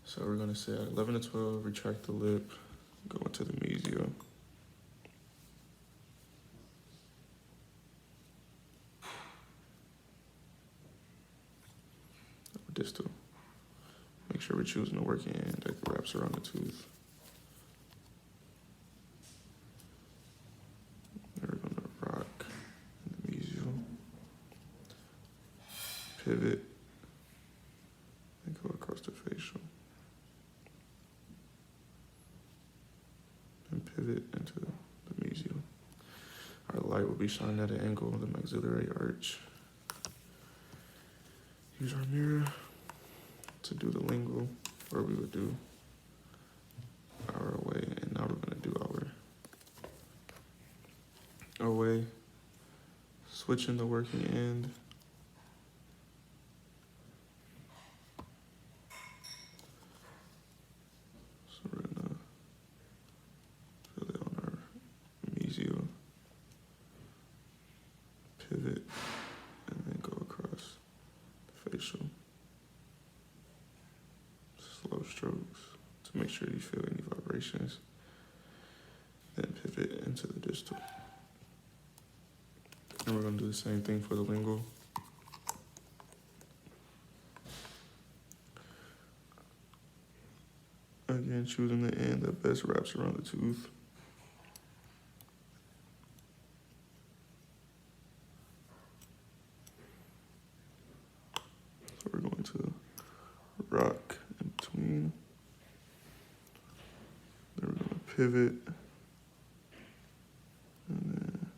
So we're gonna say at 11 to 12, retract the lip, go into the mesial. Distal. Make sure we're choosing the working end that wraps around the tooth. Then we're gonna rock in the mesial, pivot, and go across the facial. And pivot into the mesial. Our light will be shining at an angle of the maxillary arch. Use our mirror to do the lingual, where we would do our away, and now we're gonna do our away, switching the working end. So we're gonna fill it on our mesial, pivot, and then go across the facial. Slow strokes to make sure you feel any vibrations. Then pivot into the distal. And we're gonna do the same thing for the lingual. Again, choosing the end that best wraps around the tooth. So we're going to rock in between. Then we're going to pivot. And then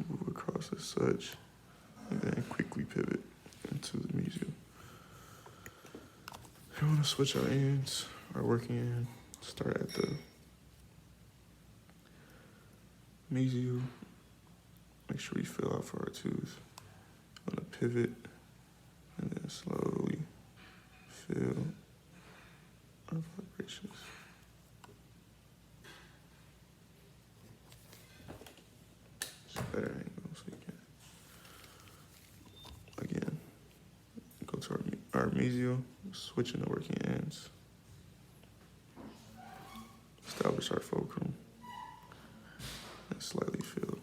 move across as such. And then quickly pivot into the mesial. We want to switch our ends, our working end. Start at the mesial. Make sure we fill out for our tooth. I'm going to pivot and then slowly feel our vibrations. Just better angle so you can. Again, go to our mesial, switching the working ends. Establish our fulcrum and slightly feel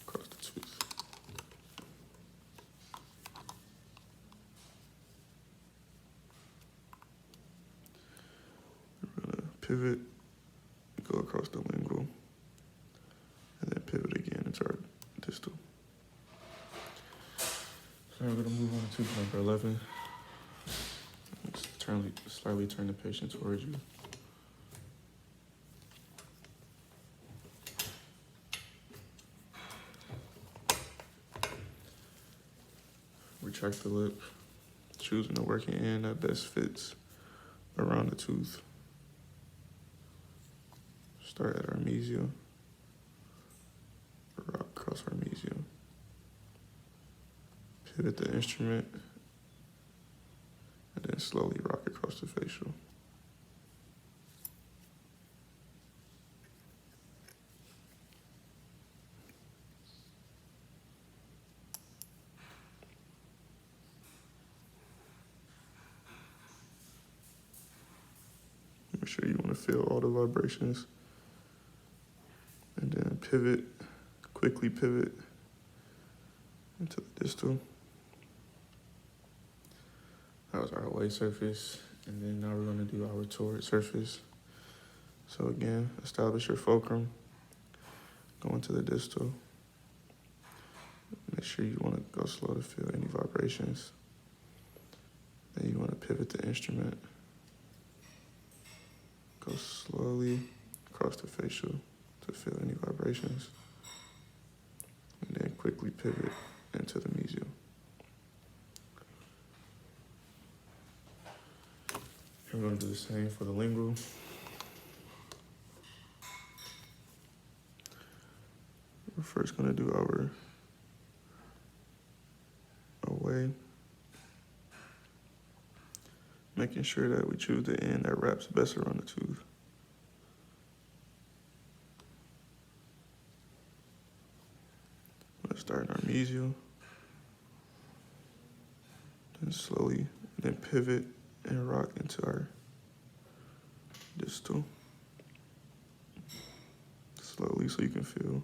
across the tooth. We're gonna pivot, go across the lingual, and then pivot again into our distal. So now we're gonna move on to tooth number 11. Slightly turn the patient towards you. Retract the lip, choosing the working end that best fits around the tooth. Start at our mesial, rock across our mesial. Pivot the instrument, and then slowly rock across the facial. Make sure you want to feel all the vibrations. And then pivot, quickly pivot into the distal. That was our away surface. And then now we're going to do our toward surface. So again, establish your fulcrum. Go into the distal. Make sure you want to go slow to feel any vibrations. Then you want to pivot the instrument. Go slowly across the facial to feel any vibrations. And then quickly pivot into the mesial. We're going to do the same for the lingual. We're first going to do our away, making sure that we choose the end that wraps best around the tooth. Let's start in our mesial, and slowly, and then pivot and rock into our distal. Slowly so you can feel.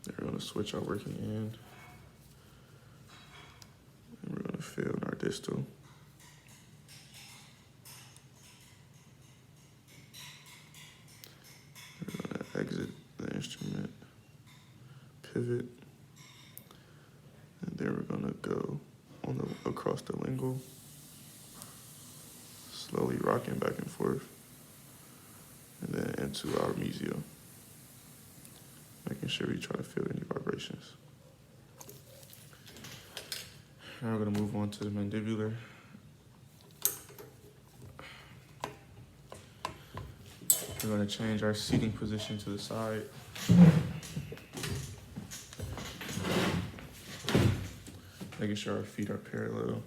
Then we're gonna switch our working end. And we're gonna feel in our distal. We're gonna exit the instrument, pivot, and then we're gonna go across the lingual, slowly rocking back and forth, and then into our mesial, making sure we try to feel any vibrations. Now we're gonna move on to the mandibular. We're gonna change our seating position to the side. Making sure our feet are parallel.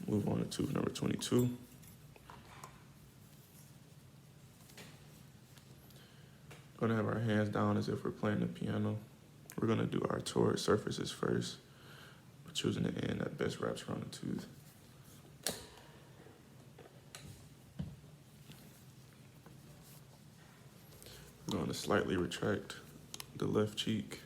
Move on to tooth number 22. Gonna have our hands down as if we're playing the piano. We're gonna do our torus surfaces first. We're choosing the end that best wraps around the tooth. We're gonna slightly retract the left cheek.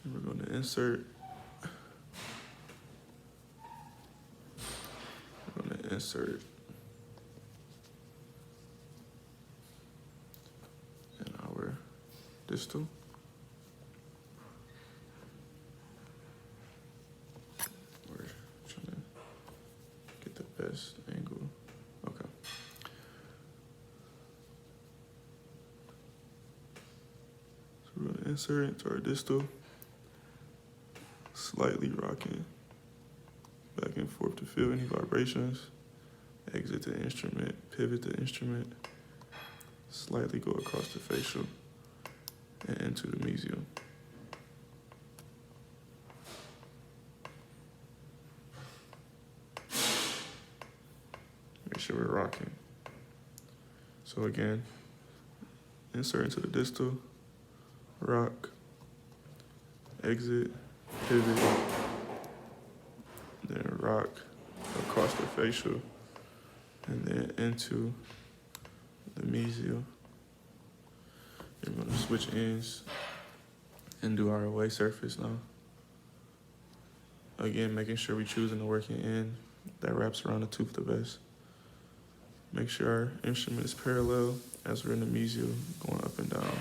And we're gonna insert. We're gonna insert in our distal. We're trying to get the best angle. Okay. So we're gonna insert into our distal, slightly rocking back and forth to feel any vibrations. Exit the instrument, pivot the instrument, slightly go across the facial and into the mesial. Make sure we're rocking. So again, insert into the distal, rock, exit, pivot, then rock across the facial, and then into the mesial. Then we're gonna switch ends and do our away surface now. Again, making sure we're choosing the working end that wraps around the tooth the best. Make sure our instrument is parallel as we're in the mesial, going up and down,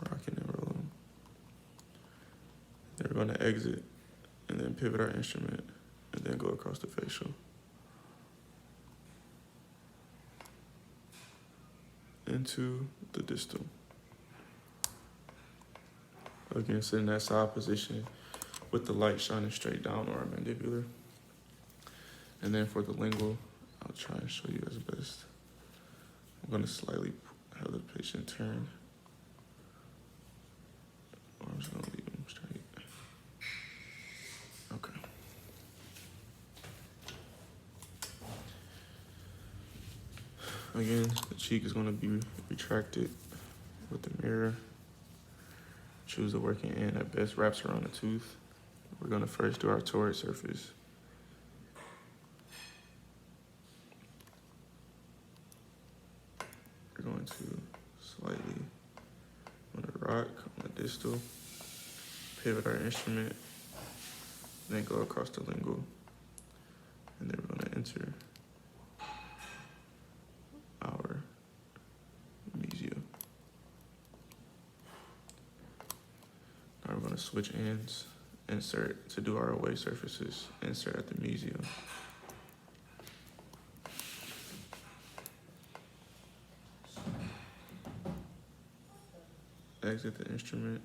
rocking and rolling. Then we're gonna exit and then pivot our instrument and then go across the facial. Into the distal. Again, sit in that side position with the light shining straight down on our mandibular. And then for the lingual, I'll try and show you as best. I'm gonna slightly have the patient turn. Or I'm just gonna leave them straight. Okay. Again, the cheek is gonna be retracted with the mirror. Choose the working end that best wraps around the tooth. We're gonna first do our torus surface. We're going to slightly on the rock, on the distal, pivot our instrument, then go across the lingual, and then we're gonna enter our mesial. Now we're gonna switch ends, insert to do our away surfaces, insert at the mesial. Exit the instrument,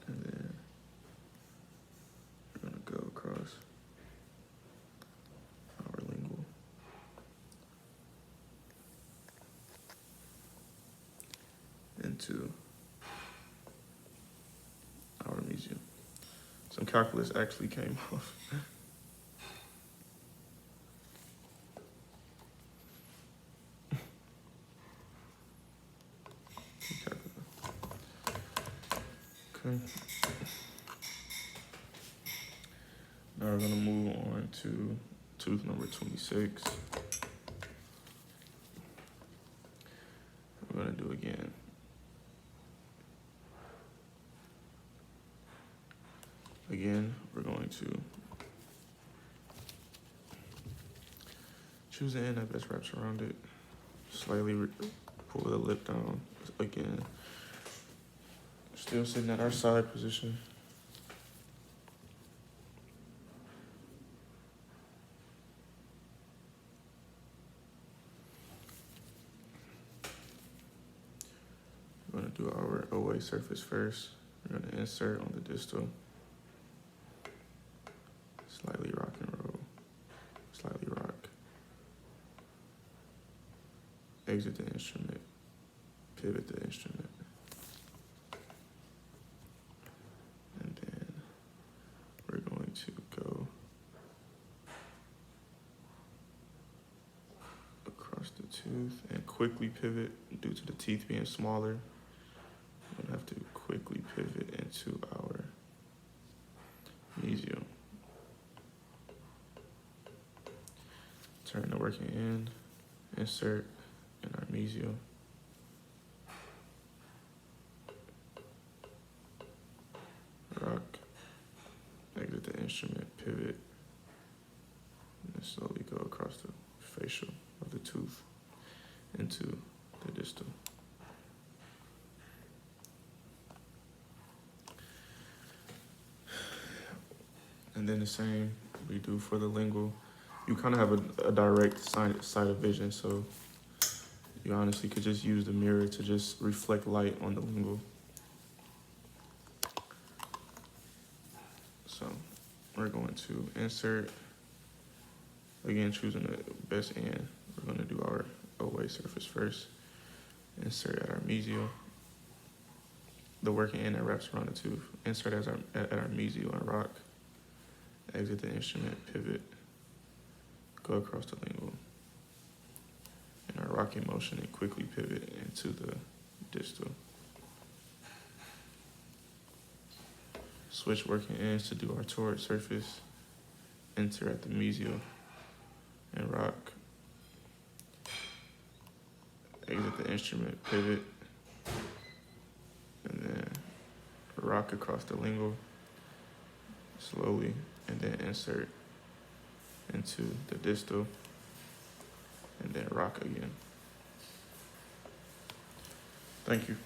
and then we're gonna go across into our mesial. Some calculus actually came off. Okay. Now we're gonna move on to tooth number 26. We're gonna do again. Again, we're going to choose the end that best wraps around it. Slightly pull the lip down. Again, still sitting at our side position. We're gonna do our OA surface first. We're gonna insert on the distal. Slightly rock and roll. Slightly rock. Exit the instrument. Pivot the instrument. And then we're going to go across the tooth and quickly pivot. Due to the teeth being smaller, we're gonna have to quickly pivot into our mesial. Turn the working end, insert in our mesial. Rock, exit the instrument, pivot, and then slowly go across the facial of the tooth into the distal. And then the same we do for the lingual. You kind of have a direct side of vision, so you honestly could just use the mirror to just reflect light on the lingual. So we're going to insert, again choosing the best end. We're going to do our OA surface first. Insert at our mesial. The working end that wraps around the tooth. Insert at our mesial and rock. Exit the instrument, pivot, go across the lingual. In our rocking motion and quickly pivot into the distal. Switch working ends to do our toric surface. Enter at the mesial and rock. Exit the instrument, pivot, and then rock across the lingual slowly, and then insert into the distal, and then rock again. Thank you.